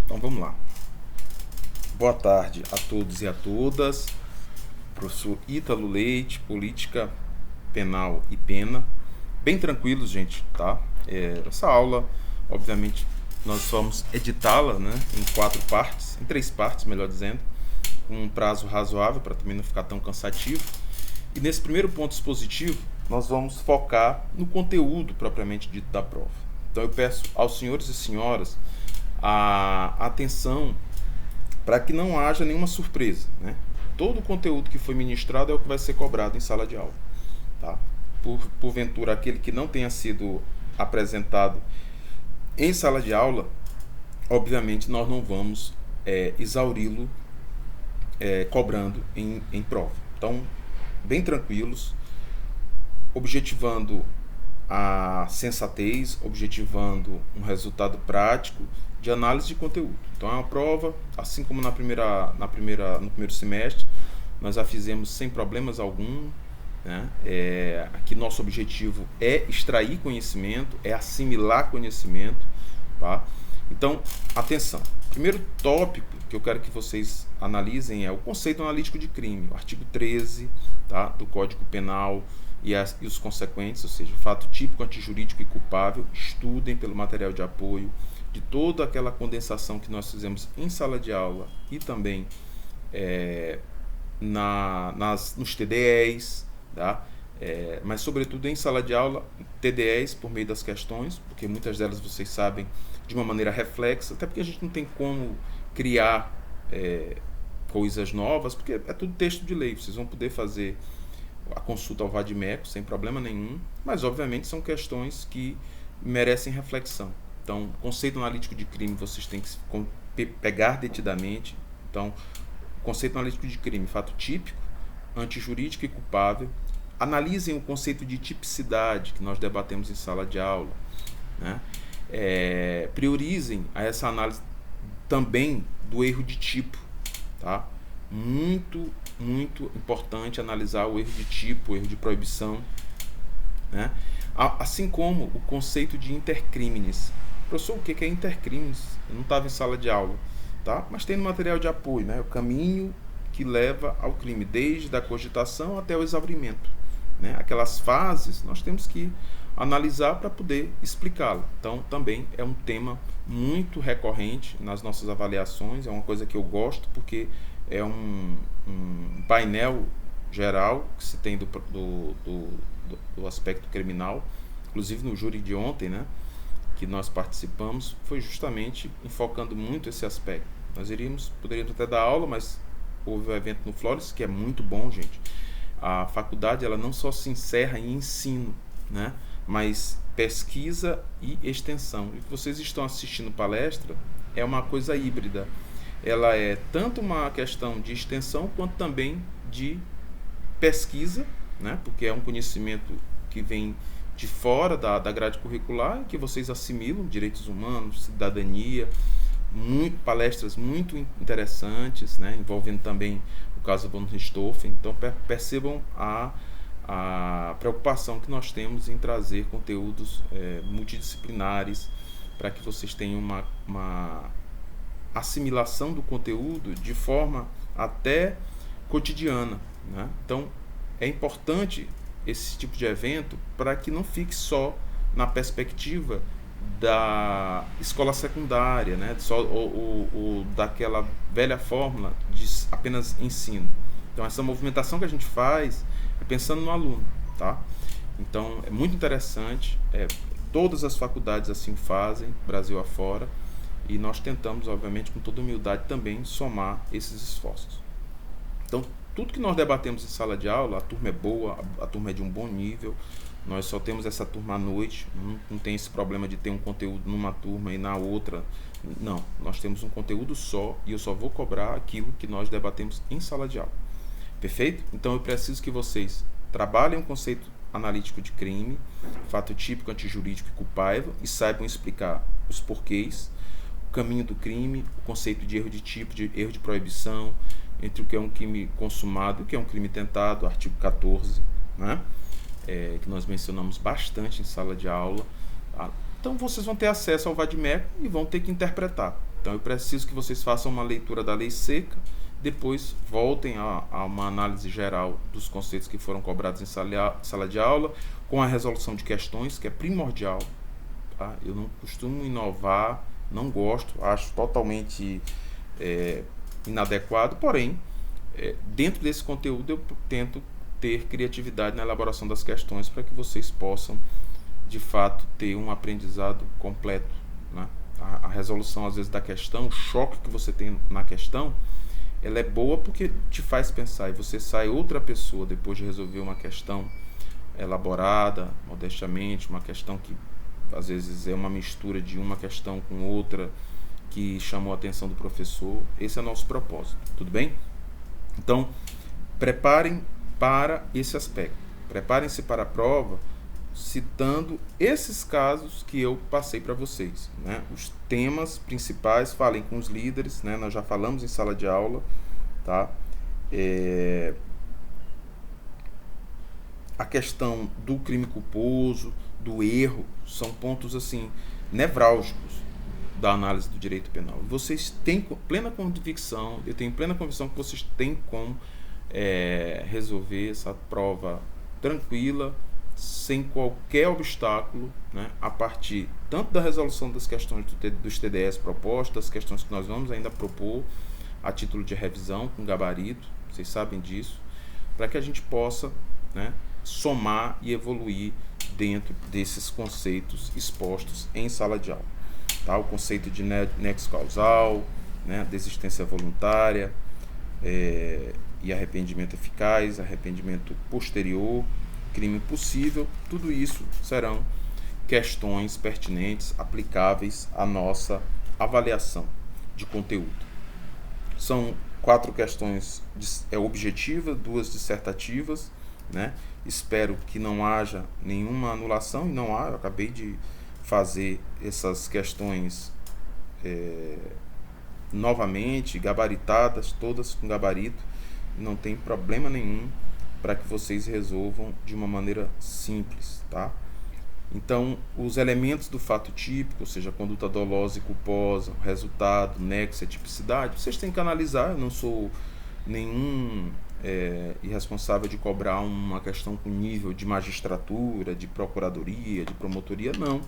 Então vamos lá. Boa tarde a todos e a todas. Professor Ítalo Leite, Política Penal e Pena. Bem tranquilos, gente, tá? Essa aula, obviamente, nós vamos editá-la, né, em 4 partes, em 3 partes, melhor dizendo, com um prazo razoável para também não ficar tão cansativo. E nesse primeiro ponto expositivo, nós vamos focar no conteúdo propriamente dito da prova. Então eu peço aos senhores e senhoras a atenção para que não haja nenhuma surpresa, né? Todo o conteúdo que foi ministrado é o que vai ser cobrado em sala de aula, tá? Porventura, aquele que não tenha sido apresentado em sala de aula, obviamente nós não vamos exauri-lo cobrando em prova. Então, bem tranquilos, objetivando a sensatez, objetivando um resultado prático de análise de conteúdo. Então é uma prova, assim como no primeiro semestre, nós a fizemos sem problemas algum, né? Aqui nosso objetivo é extrair conhecimento, é assimilar conhecimento, tá? Então, atenção. Primeiro tópico que eu quero que vocês analisem é o conceito analítico de crime, o artigo 13, tá, do Código Penal e os consequentes, ou seja, fato típico, antijurídico e culpável. Estudem pelo material de apoio de toda aquela condensação que nós fizemos em sala de aula e também nos TDEs, tá? Mas sobretudo em sala de aula, TDEs por meio das questões, porque muitas delas vocês sabem de uma maneira reflexa, até porque a gente não tem como criar coisas novas, porque é tudo texto de lei, vocês vão poder fazer a consulta ao vadimeco sem problema nenhum, mas obviamente são questões que merecem reflexão. Então, conceito analítico de crime vocês têm que pegar detidamente. Então, conceito analítico de crime, fato típico, antijurídico e culpável. Analisem o conceito de tipicidade que nós debatemos em sala de aula, né? Priorizem essa análise também do erro de tipo, tá? Muito importante analisar o erro de tipo, o erro de proibição, né? Assim como o conceito de intercrimes. Professor, o que é intercrimes? Eu não estava em sala de aula, tá? Mas tem no material de apoio, né? O caminho que leva ao crime, desde a cogitação até o exaurimento, né? Aquelas fases nós temos que analisar para poder explicá-la. Então, também é um tema muito recorrente nas nossas avaliações, é uma coisa que eu gosto, porque é um painel geral que se tem do aspecto criminal. Inclusive no júri de ontem, né, que nós participamos, foi justamente enfocando muito esse aspecto. Nós poderíamos até dar aula, mas houve um evento no Flores, que é muito bom, gente. A faculdade, ela não só se encerra em ensino, né, mas pesquisa e extensão. E o que vocês estão assistindo palestra é uma coisa híbrida. Ela é tanto uma questão de extensão quanto também de pesquisa, né, porque é um conhecimento que vem de fora da grade curricular, que vocês assimilam, direitos humanos, cidadania, palestras muito interessantes, né, envolvendo também o caso von Richthofen. Então percebam a preocupação que nós temos em trazer conteúdos multidisciplinares para que vocês tenham uma assimilação do conteúdo de forma até cotidiana, né? Então é importante esse tipo de evento para que não fique só na perspectiva da escola secundária, né? Só ou daquela velha fórmula de apenas ensino. Então essa movimentação que a gente faz é pensando no aluno, tá? Então é muito interessante, todas as faculdades assim fazem, Brasil afora, e nós tentamos, obviamente, com toda humildade também somar esses esforços. Então, tudo que nós debatemos em sala de aula, a turma é boa, a turma é de um bom nível, nós só temos essa turma à noite, não tem esse problema de ter um conteúdo numa turma e na outra. Não, nós temos um conteúdo só e eu só vou cobrar aquilo que nós debatemos em sala de aula. Perfeito? Então eu preciso que vocês trabalhem o conceito analítico de crime, fato típico, antijurídico e culpável, e saibam explicar os porquês, o caminho do crime, o conceito de erro de tipo, de erro de proibição, entre o que é um crime consumado e o que é um crime tentado, artigo 14, né? Que nós mencionamos bastante em sala de aula. Então vocês vão ter acesso ao vadimeco e vão ter que interpretar. Então eu preciso que vocês façam uma leitura da lei seca, depois voltem a uma análise geral dos conceitos que foram cobrados em sala de aula, com a resolução de questões, que é primordial. Tá? Eu não costumo inovar, não gosto, acho totalmente inadequado, porém, dentro desse conteúdo eu tento ter criatividade na elaboração das questões para que vocês possam, de fato, ter um aprendizado completo. Né? A resolução, às vezes, da questão, o choque que você tem na questão, ela é boa porque te faz pensar, e você sai outra pessoa depois de resolver uma questão elaborada, modestamente, uma questão que às vezes é uma mistura de uma questão com outra que chamou a atenção do professor. Esse é o nosso propósito, tudo bem? Então, preparem para esse aspecto, preparem-se para a prova citando esses casos que eu passei para vocês, né? Os temas principais, falem com os líderes, né? Nós já falamos em sala de aula, tá? A questão do crime culposo, do erro, são pontos assim nevrálgicos da análise do direito penal. Vocês têm plena convicção, eu tenho plena convicção que vocês têm como resolver essa prova tranquila, sem qualquer obstáculo, né, a partir tanto da resolução das questões dos TDS propostas, das questões que nós vamos ainda propor a título de revisão com gabarito, vocês sabem disso, para que a gente possa, né, somar e evoluir dentro desses conceitos expostos em sala de aula. Tá? O conceito de nexo causal, né, desistência voluntária e arrependimento eficaz, arrependimento posterior, crime possível, tudo isso serão questões pertinentes, aplicáveis à nossa avaliação de conteúdo. São 4 questões objetivas, 2 dissertativas, né? Espero que não haja nenhuma anulação, e não há, eu acabei de fazer essas questões novamente, gabaritadas, todas com gabarito, não tem problema nenhum para que vocês resolvam de uma maneira simples, tá? Então, os elementos do fato típico, ou seja, conduta dolosa e culposa, resultado, nexo e tipicidade, vocês têm que analisar. Eu não sou nenhum irresponsável de cobrar uma questão com nível de magistratura, de procuradoria, de promotoria, não.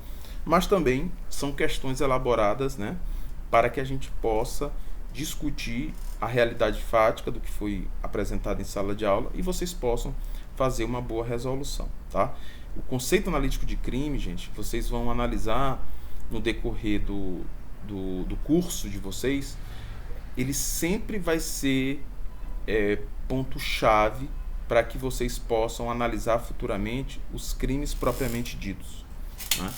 Mas também são questões elaboradas, né, para que a gente possa discutir a realidade fática do que foi apresentado em sala de aula e vocês possam fazer uma boa resolução, tá? O conceito analítico de crime, gente, vocês vão analisar no decorrer do curso de vocês, ele sempre vai ser ponto-chave para que vocês possam analisar futuramente os crimes propriamente ditos, né?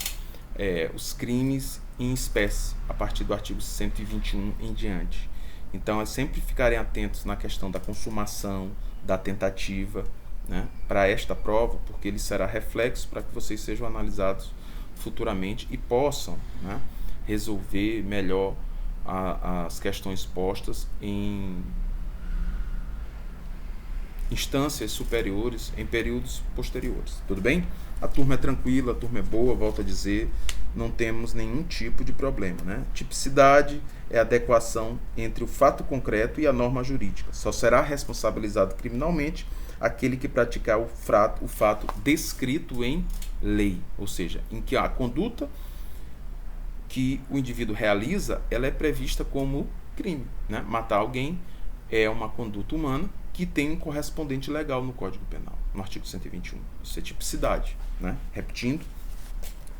Os crimes em espécie, a partir do artigo 121 em diante. Então, sempre ficarem atentos na questão da consumação, da tentativa, né, para esta prova, porque ele será reflexo para que vocês sejam analisados futuramente e possam, né, resolver melhor as questões postas em instâncias superiores, em períodos posteriores. Tudo bem? A turma é tranquila, a turma é boa, volto a dizer, não temos nenhum tipo de problema, né? Tipicidade é a adequação entre o fato concreto e a norma jurídica. Só será responsabilizado criminalmente aquele que praticar o fato descrito em lei, ou seja, em que a conduta que o indivíduo realiza, ela é prevista como crime, né? Matar alguém é uma conduta humana que tem um correspondente legal no Código Penal, no artigo 121. Isso é tipicidade, né? Repetindo,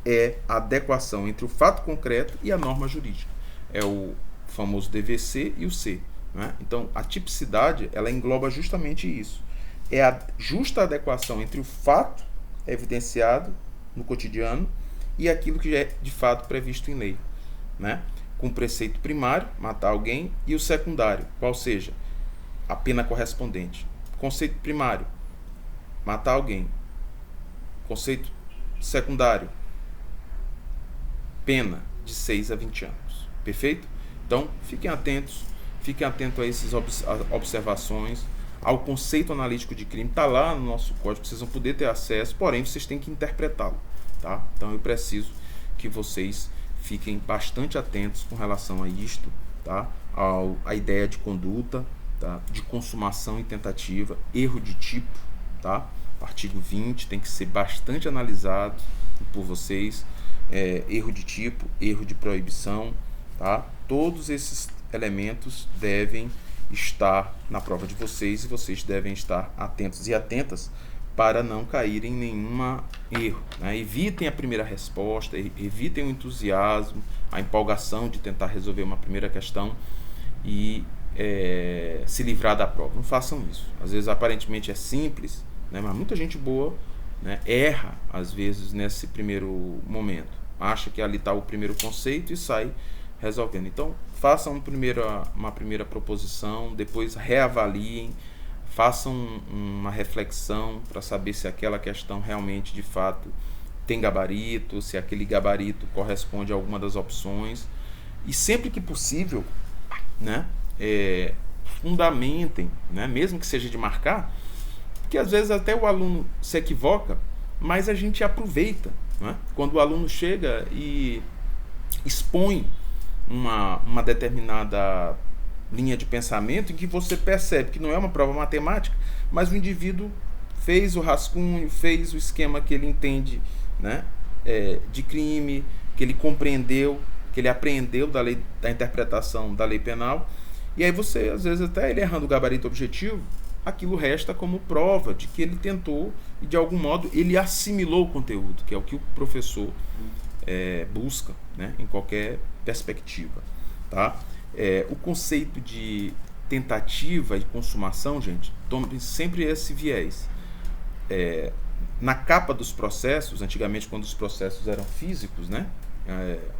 é a adequação entre o fato concreto e a norma jurídica. É o famoso DVC e o C, né? Então, a tipicidade, ela engloba justamente isso. É a justa adequação entre o fato evidenciado no cotidiano e aquilo que é de fato previsto em lei, né? Com o preceito primário, matar alguém, e o secundário, qual seja a pena correspondente. Conceito primário, matar alguém. Conceito secundário, pena de 6 a 20 anos. Perfeito? Então, fiquem atentos a essas observações, ao conceito analítico de crime. Está lá no nosso código, vocês vão poder ter acesso, porém, vocês têm que interpretá-lo, tá? Então, eu preciso que vocês fiquem bastante atentos com relação a isto, tá? A ideia de conduta, tá? De consumação e tentativa, erro de tipo, tá? Artigo 20 tem que ser bastante analisado por vocês, erro de tipo, erro de proibição, tá? Todos esses elementos devem estar na prova de vocês e vocês devem estar atentos e atentas para não caírem em nenhum erro, né? Evitem a primeira resposta, evitem o entusiasmo, a empolgação de tentar resolver uma primeira questão e se livrar da prova. Não façam isso. Às vezes aparentemente é simples, né? Mas muita gente boa, né, erra às vezes nesse primeiro momento, acha que ali está o primeiro conceito e sai resolvendo. Então façam uma primeira proposição, depois reavaliem, façam uma reflexão para saber se aquela questão realmente de fato tem gabarito, se aquele gabarito corresponde a alguma das opções, e sempre que possível, né, fundamentem, né, mesmo que seja de marcar, porque às vezes até o aluno se equivoca, mas a gente aproveita, né, quando o aluno chega e expõe uma determinada linha de pensamento em que você percebe que não é uma prova matemática, mas o indivíduo fez o rascunho, fez o esquema que ele entende, né, de crime, que ele compreendeu, que ele apreendeu da interpretação da lei penal, e aí você, às vezes, até ele errando o gabarito objetivo, aquilo resta como prova de que ele tentou e, de algum modo, ele assimilou o conteúdo, que é o que o professor busca, né, em qualquer perspectiva, tá? O conceito de tentativa e consumação, gente, tome sempre esse viés. Na capa dos processos, antigamente quando os processos eram físicos, né?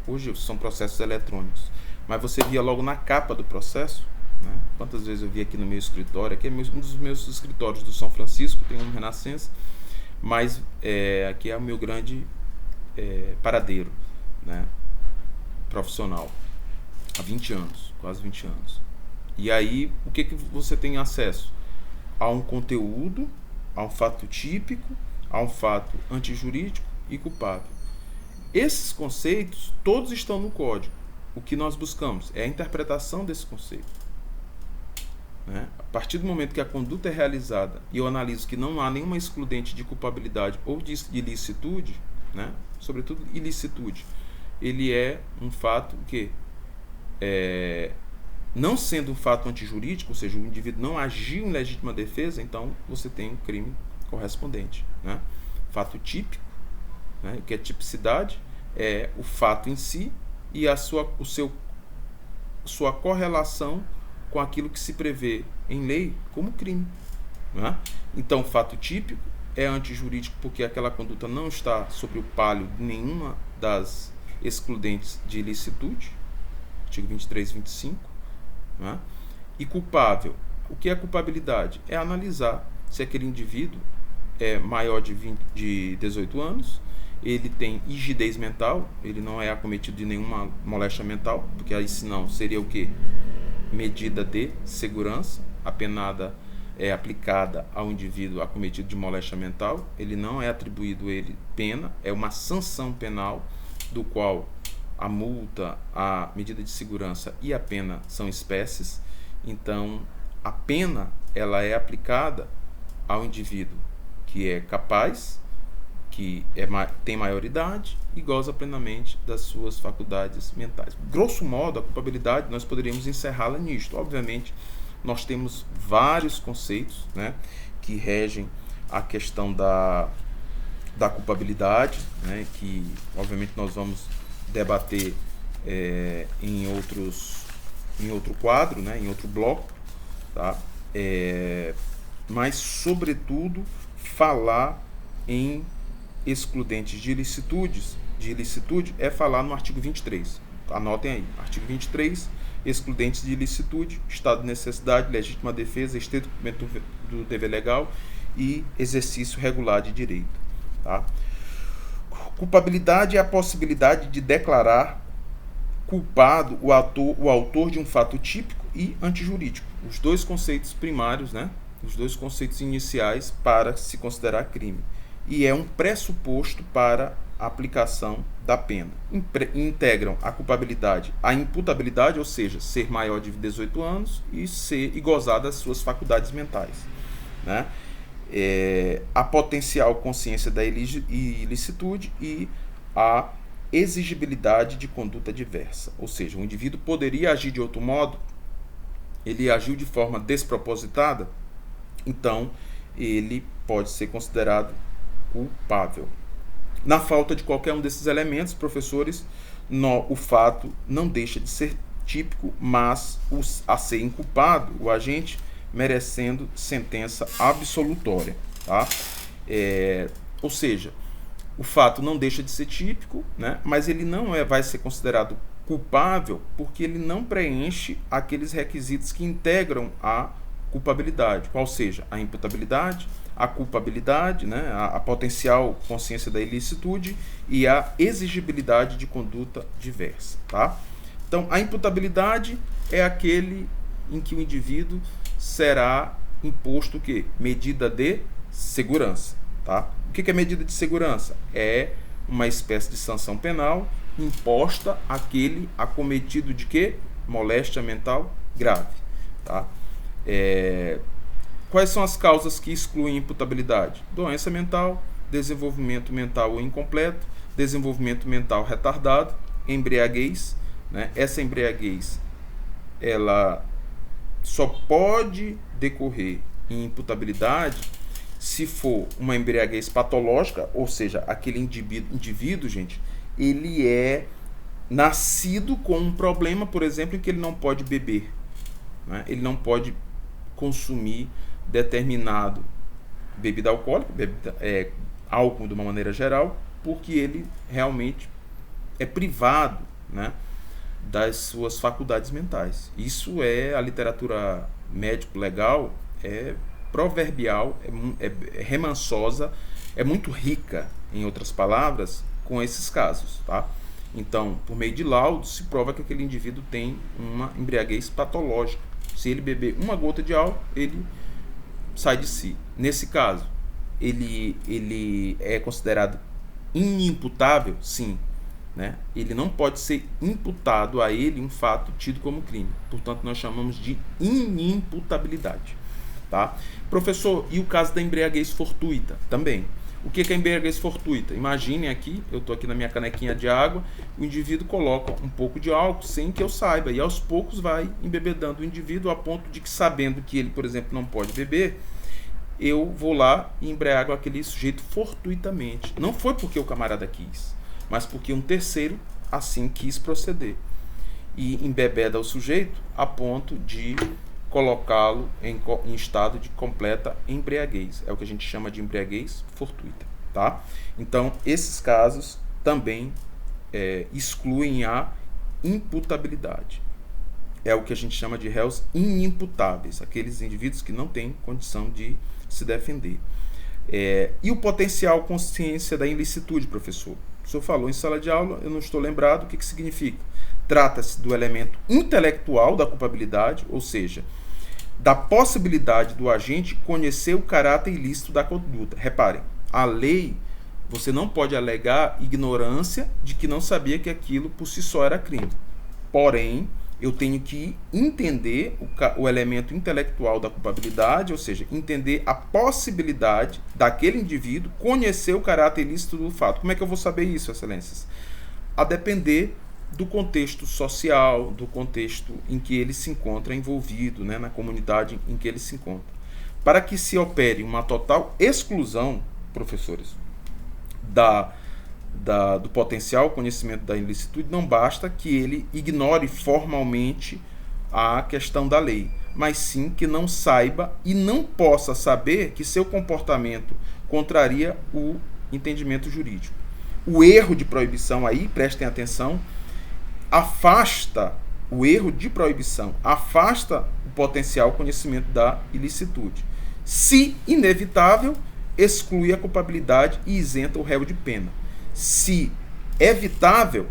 Hoje são processos eletrônicos, mas você via logo na capa do processo, né? Quantas vezes eu vi aqui no meu escritório, aqui é um dos meus escritórios do São Francisco, tem um no Renascença, mas aqui é o meu grande paradeiro, né, profissional, há 20 anos, quase 20 anos. E aí, o que você tem acesso? A um conteúdo, a um fato típico, a um fato antijurídico e culpável. Esses conceitos, todos estão no código. O que nós buscamos é a interpretação desse conceito, né? A partir do momento que a conduta é realizada e eu analiso que não há nenhuma excludente de culpabilidade ou de ilicitude, né? Sobretudo ilicitude, ele é um fato que, não sendo um fato antijurídico, ou seja, o indivíduo não agiu em legítima defesa, então você tem um crime correspondente, né? Fato típico, né? O que é tipicidade é o fato em si e sua correlação com aquilo que se prevê em lei como crime, né? Então, fato típico é antijurídico porque aquela conduta não está sob o palio de nenhuma das excludentes de ilicitude, artigo 23 e 25, né? E culpável, o que é culpabilidade? É analisar se aquele indivíduo é maior de 18 anos, ele tem rigidez mental, ele não é acometido de nenhuma moléstia mental, porque aí senão seria o quê? Medida de segurança, apenada é aplicada ao indivíduo acometido de moléstia mental, ele não é atribuído a ele pena, é uma sanção penal, do qual a multa, a medida de segurança e a pena são espécies. Então, a pena ela é aplicada ao indivíduo que é capaz, que tem maioridade e goza plenamente das suas faculdades mentais. Grosso modo, a culpabilidade, nós poderíamos encerrá-la nisto. Obviamente, nós temos vários conceitos, né, que regem a questão da culpabilidade, né, que obviamente nós vamos debater em outro quadro, né, em outro bloco, tá? Mas, sobretudo, falar em excludentes de ilicitude é falar no artigo 23. Anotem aí, artigo 23, excludentes de ilicitude, estado de necessidade, legítima defesa, estrito cumprimento do dever legal e exercício regular de direito, tá? Culpabilidade é a possibilidade de declarar culpado o autor de um fato típico e antijurídico. Os dois conceitos primários, né? Os dois conceitos iniciais para se considerar crime. E é um pressuposto para a aplicação da pena. Integram a culpabilidade, a imputabilidade, ou seja, ser maior de 18 anos e gozar das suas faculdades mentais, né? A potencial consciência da ilicitude e a exigibilidade de conduta diversa. Ou seja, o indivíduo poderia agir de outro modo, ele agiu de forma despropositada, então ele pode ser considerado culpável. Na falta de qualquer um desses elementos, professores, o fato não deixa de ser típico, mas a ser inculpado, o agente, merecendo sentença absolutória, tá? Ou seja, o fato não deixa de ser típico, né? Mas ele não vai ser considerado culpável porque ele não preenche aqueles requisitos que integram a culpabilidade, qual seja a imputabilidade, a culpabilidade, né? a potencial consciência da ilicitude e a exigibilidade de conduta diversa, tá? Então, a imputabilidade é aquele em que o indivíduo será imposto o quê? Medida de segurança, tá? O que é medida de segurança? É uma espécie de sanção penal imposta àquele acometido de quê? Moléstia mental grave, tá? Quais são as causas que excluem imputabilidade? Doença mental, desenvolvimento mental incompleto, desenvolvimento mental retardado, embriaguez, né? Essa embriaguez, ela só pode decorrer em imputabilidade se for uma embriaguez patológica, ou seja, aquele indivíduo, gente, ele é nascido com um problema, por exemplo, em que ele não pode beber, né? Ele não pode consumir determinado bebida alcoólica, álcool de uma maneira geral, porque ele realmente é privado, né, das suas faculdades mentais. Isso a literatura médico-legal é proverbial, é remansosa, é muito rica, em outras palavras, com esses casos, tá? Então, por meio de laudo, se prova que aquele indivíduo tem uma embriaguez patológica. Se ele beber uma gota de álcool, ele sai de si. Nesse caso, ele é considerado inimputável? Sim. Né? Ele não pode ser imputado a ele um fato tido como crime. Portanto, nós chamamos de inimputabilidade. Tá? Professor, e o caso da embriaguez fortuita? Também. O que é embriaguez fortuita? Imaginem aqui, eu estou aqui na minha canequinha de água, o indivíduo coloca um pouco de álcool sem que eu saiba, e aos poucos vai embebedando o indivíduo a ponto de que, sabendo que ele, por exemplo, não pode beber, eu vou lá e embriago aquele sujeito fortuitamente. Não foi porque o camarada quis, mas porque um terceiro assim quis proceder. E embebeda o sujeito a ponto de colocá-lo em estado de completa embriaguez. É o que a gente chama de embriaguez fortuita, tá? Então, esses casos também excluem a imputabilidade. É o que a gente chama de réus inimputáveis, aqueles indivíduos que não têm condição de se defender. E o potencial consciência da ilicitude, professor? O senhor falou em sala de aula, eu não estou lembrado. O que significa? Trata-se do elemento intelectual da culpabilidade, ou seja, da possibilidade do agente conhecer o caráter ilícito da conduta. Reparem, a lei, você não pode alegar ignorância de que não sabia que aquilo por si só era crime. Porém, eu tenho que entender o elemento intelectual da culpabilidade, ou seja, entender a possibilidade daquele indivíduo conhecer o caráter ilícito do fato. Como é que eu vou saber isso, excelências? A depender do contexto social, do contexto em que ele se encontra envolvido, né, na comunidade em que ele se encontra. Para que se opere uma total exclusão, professores, do potencial conhecimento da ilicitude, não basta que ele ignore formalmente a questão da lei, mas sim que não saiba e não possa saber que seu comportamento contraria o entendimento jurídico. O erro de proibição aí, prestem atenção, afasta o erro de proibição, afasta o potencial conhecimento da ilicitude. Se inevitável, exclui a culpabilidade e isenta o réu de pena. Se evitável,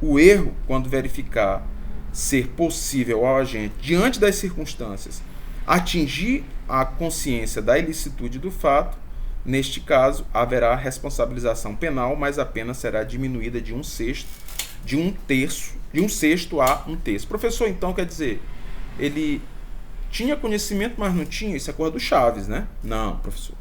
o erro, quando verificar ser possível ao agente, diante das circunstâncias, atingir a consciência da ilicitude do fato, Neste caso, haverá responsabilização penal, mas a pena será diminuída de um sexto a um terço. Professor, então, quer dizer, ele tinha conhecimento, mas não tinha? Isso é coisa do Chaves, né? Não, professor.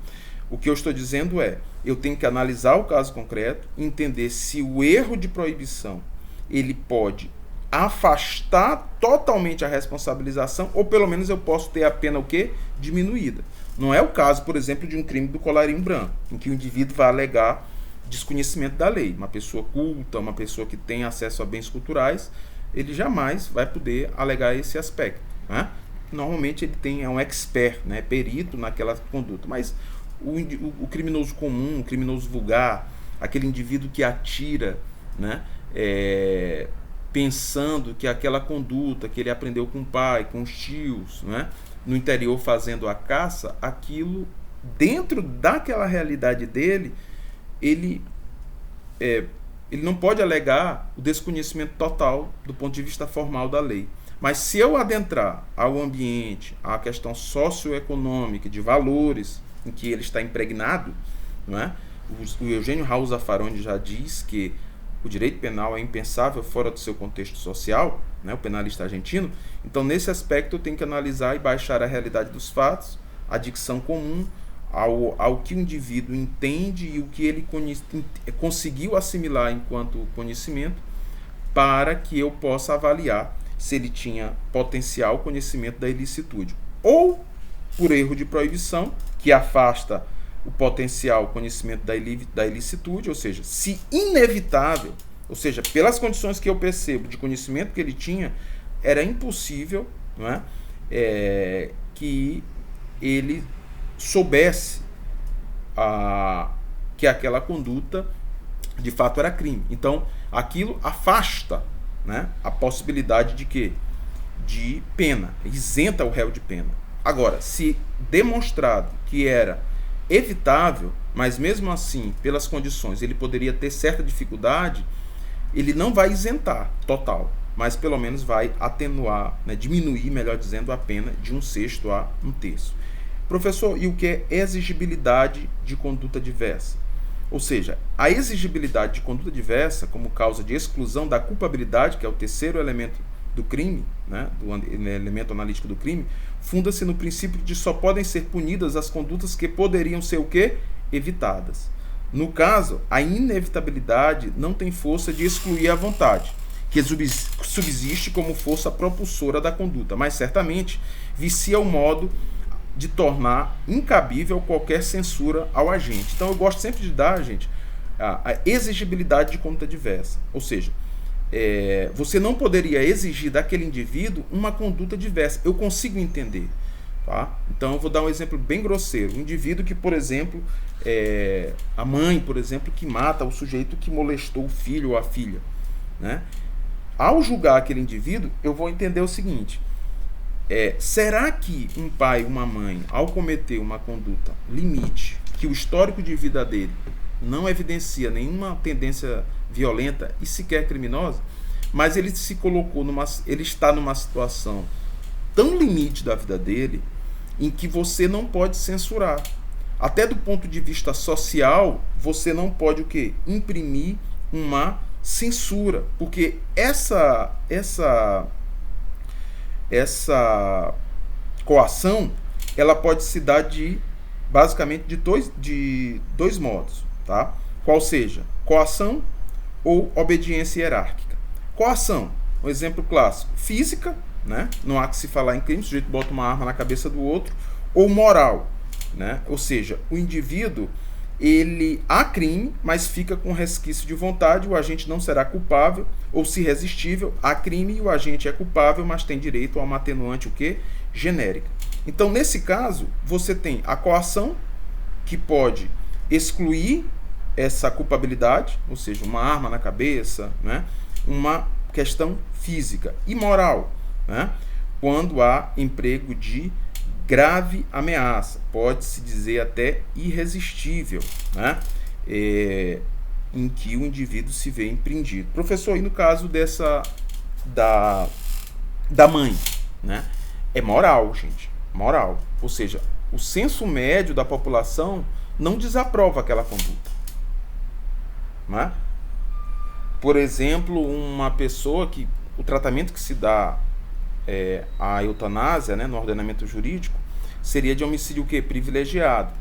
O que eu estou dizendo é, eu tenho que analisar o caso concreto, entender se o erro de proibição ele pode afastar totalmente a responsabilização, ou pelo menos eu posso ter a pena o quê? Diminuída. Não é o caso, por exemplo, de um crime do colarinho branco, em que o indivíduo vai alegar desconhecimento da lei. Uma pessoa culta, uma pessoa que tem acesso a bens culturais, ele jamais vai poder alegar esse aspecto, né? Normalmente ele é um expert, né, perito naquela conduta, mas o criminoso comum, o criminoso vulgar, aquele indivíduo que atira, né, pensando que aquela conduta que ele aprendeu com o pai, com os tios, né, no interior fazendo a caça, aquilo, dentro daquela realidade dele, ele não pode alegar o desconhecimento total do ponto de vista formal da lei. Mas se eu adentrar ao ambiente, à questão socioeconômica, de valores em que ele está impregnado, não é? O Eugênio Raul Zaffaroni já diz que o direito penal é impensável fora do seu contexto social, né? O penalista argentino. Então, nesse aspecto, eu tenho que analisar e baixar a realidade dos fatos, a dicção comum, ao que o indivíduo entende e o que ele conseguiu assimilar enquanto conhecimento, para que eu possa avaliar se ele tinha potencial conhecimento da ilicitude. Ou por erro de proibição, que afasta o potencial conhecimento da ilicitude, ou seja, se inevitável, ou seja, pelas condições que eu percebo de conhecimento que ele tinha, era impossível, não é, que ele soubesse que aquela conduta de fato era crime. Então, aquilo afasta, né, a possibilidade de quê? De pena, isenta o réu de pena. Agora, se demonstrado que era evitável, mas mesmo assim, pelas condições, ele poderia ter certa dificuldade, ele não vai isentar total, mas pelo menos vai atenuar, né, diminuir, melhor dizendo, a pena de um sexto a um terço. Professor, e o que é exigibilidade de conduta diversa? Ou seja, a exigibilidade de conduta diversa como causa de exclusão da culpabilidade, que é o terceiro elemento do crime, né, do elemento analítico do crime, funda-se no princípio de só podem ser punidas as condutas que poderiam ser o quê? Evitadas. No caso, a inevitabilidade não tem força de excluir a vontade, que subsiste como força propulsora da conduta, mas certamente vicia o modo de tornar incabível qualquer censura ao agente. Então eu gosto sempre de dar, gente, a exigibilidade de conduta diversa. Ou seja, você não poderia exigir daquele indivíduo uma conduta diversa. Eu consigo entender. Tá? Então eu vou dar um exemplo bem grosseiro. Um indivíduo que, por exemplo, a mãe, por exemplo, que mata o sujeito que molestou o filho ou a filha, né? Ao julgar aquele indivíduo, eu vou entender o seguinte: será que um pai, uma mãe, ao cometer uma conduta limite, que o histórico de vida dele não evidencia nenhuma tendência violenta e sequer criminosa, mas ele se colocou ele está numa situação tão limite da vida dele, em que você não pode censurar. Até do ponto de vista social, você não pode o quê? Imprimir uma censura, porque essa coação, ela pode se dar basicamente de dois modos, tá? Qual seja, coação ou obediência hierárquica. Coação, um exemplo clássico, física, né? Não há que se falar em crime, o sujeito bota uma arma na cabeça do outro, ou moral, né? Ou seja, o indivíduo, há crime, mas fica com resquício de vontade, o agente não será culpável, ou se irresistível, há crime e o agente é culpável, mas tem direito a uma atenuante, o quê? Genérica. Então, nesse caso, você tem a coação, que pode excluir essa culpabilidade, ou seja, uma arma na cabeça, né? Uma questão física. E moral, né? Quando há emprego de grave ameaça, pode-se dizer até irresistível, né? Em que o indivíduo se vê empreendido. Professor, e no caso da mãe, né? É moral, gente, moral. Ou seja, o senso médio da população não desaprova aquela conduta. Não é? Por exemplo, uma pessoa que o tratamento que se dá à eutanásia, né, no ordenamento jurídico, seria de homicídio o quê? Privilegiado,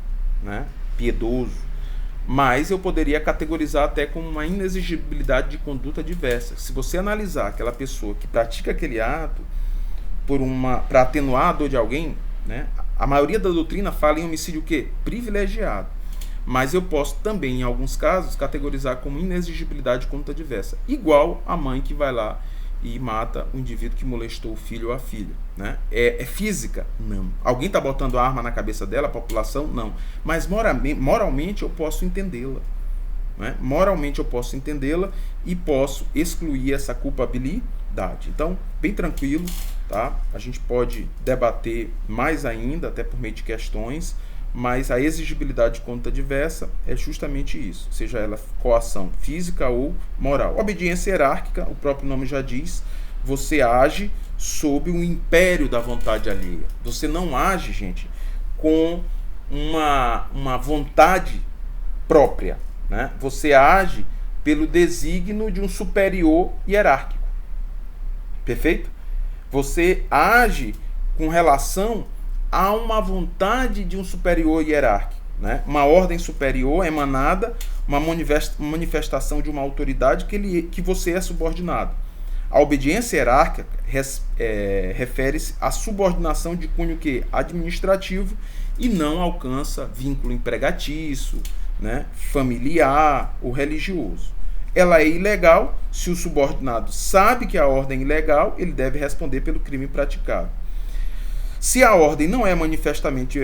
né, piedoso. Mas eu poderia categorizar até como uma inexigibilidade de conduta diversa. Se você analisar aquela pessoa que pratica aquele ato para atenuar a dor de alguém, né, a maioria da doutrina fala em homicídio o quê? Privilegiado. Mas eu posso também, em alguns casos, categorizar como inexigibilidade de conduta diversa. Igual a mãe que vai lá e mata o indivíduo que molestou o filho ou a filha. Né? É física? Não. Alguém está botando arma na cabeça dela, a população? Não. Mas moralmente eu posso entendê-la. Né? Moralmente eu posso entendê-la e posso excluir essa culpabilidade. Então, bem tranquilo, tá? A gente pode debater mais ainda, até por meio de questões, mas a exigibilidade de conduta diversa é justamente isso, seja ela coação física ou moral. Obediência hierárquica, o próprio nome já diz, você age sob o império da vontade alheia. Você não age, gente, com uma vontade própria. Né? Você age pelo desígnio de um superior hierárquico. Perfeito? Você age com relação a uma vontade de um superior hierárquico, né? Uma ordem superior emanada, uma manifestação de uma autoridade que você é subordinado. A obediência hierárquica refere-se à subordinação de cunho que administrativo e não alcança vínculo empregatício, né, familiar ou religioso. Ela é ilegal se o subordinado sabe que a ordem é ilegal, ele deve responder pelo crime praticado. Se a ordem não é manifestamente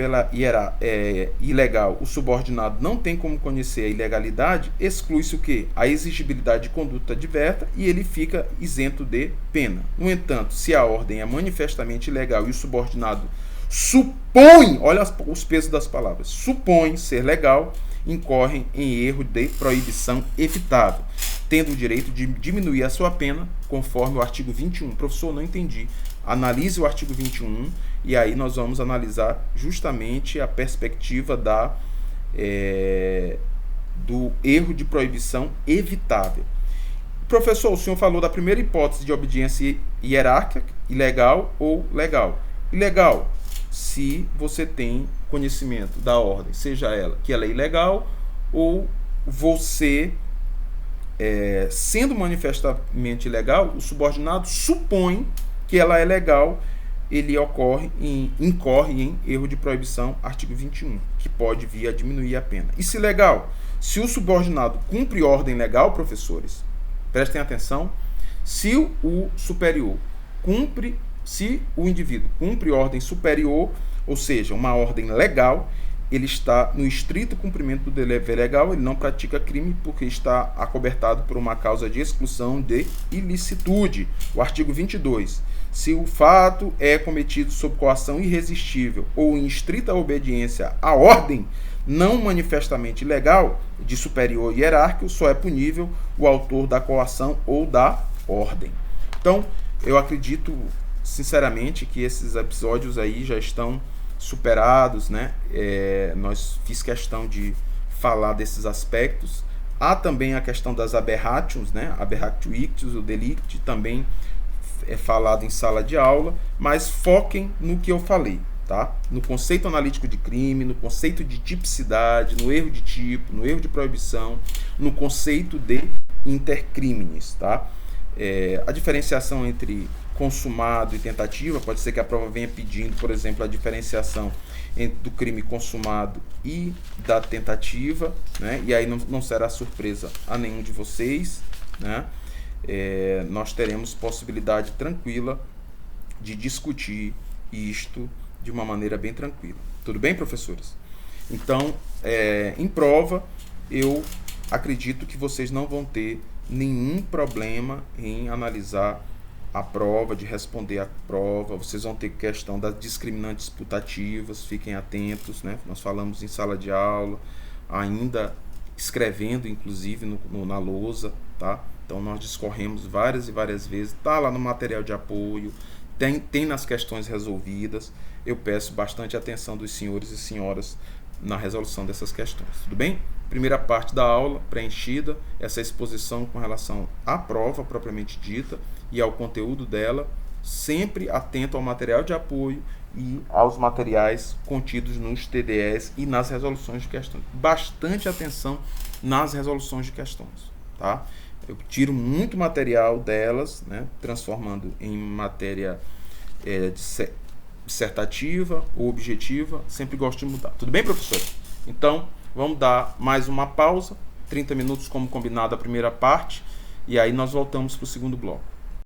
ilegal, o subordinado não tem como conhecer a ilegalidade, exclui-se o quê? A exigibilidade de conduta diversa e ele fica isento de pena. No entanto, se a ordem é manifestamente ilegal e o subordinado supõe, olha os pesos das palavras, supõe ser legal, incorrem em erro de proibição evitável, tendo o direito de diminuir a sua pena, conforme o artigo 21. Professor, não entendi. Analise o artigo 21 e aí nós vamos analisar justamente a perspectiva do erro de proibição evitável. Professor, o senhor falou da primeira hipótese de obediência hierárquica, ilegal ou legal. Ilegal, se você tem conhecimento da ordem, seja ela que ela é ilegal ou você, sendo manifestamente ilegal, o subordinado supõe que ela é legal, ele incorre em erro de proibição, artigo 21, que pode vir a diminuir a pena. E se legal? Se o subordinado cumpre ordem legal, professores, prestem atenção, se o indivíduo cumpre ordem superior, ou seja, uma ordem legal, ele está no estrito cumprimento do dever legal, ele não pratica crime porque está acobertado por uma causa de exclusão de ilicitude. O artigo 22. Se o fato é cometido sob coação irresistível ou em estrita obediência à ordem não manifestamente ilegal de superior hierárquico, só é punível o autor da coação ou da ordem. Então, eu acredito sinceramente que esses episódios aí já estão superados, né? Nós fiz questão de falar desses aspectos. Há também a questão das aberrations, né? Aberratio ictus, o delicti, também é falado em sala de aula, mas foquem no que eu falei, tá? No conceito analítico de crime, no conceito de tipicidade, no erro de tipo, no erro de proibição, no conceito de intercrímenes, tá? A diferenciação entre consumado e tentativa, pode ser que a prova venha pedindo, por exemplo, a diferenciação do crime consumado e da tentativa, né? E aí não será surpresa a nenhum de vocês, né? Nós teremos possibilidade tranquila de discutir isto de uma maneira bem tranquila. Tudo bem, professores? Então, em prova, eu acredito que vocês não vão ter nenhum problema em analisar a prova, de responder a prova. Vocês vão ter questão das discriminantes putativas, fiquem atentos, né? Nós falamos em sala de aula, ainda escrevendo, inclusive, na lousa, tá? Então, nós discorremos várias e várias vezes, tá lá no material de apoio, tem nas questões resolvidas. Eu peço bastante atenção dos senhores e senhoras na resolução dessas questões. Tudo bem? Primeira parte da aula preenchida, essa exposição com relação à prova propriamente dita e ao conteúdo dela, sempre atento ao material de apoio e aos materiais contidos nos TDEs e nas resoluções de questões. Bastante atenção nas resoluções de questões, tá? Eu tiro muito material delas, né, transformando em matéria dissertativa ou objetiva, sempre gosto de mudar. Tudo bem, professor? Então, vamos dar mais uma pausa, 30 minutos como combinado a primeira parte, e aí nós voltamos para o segundo bloco.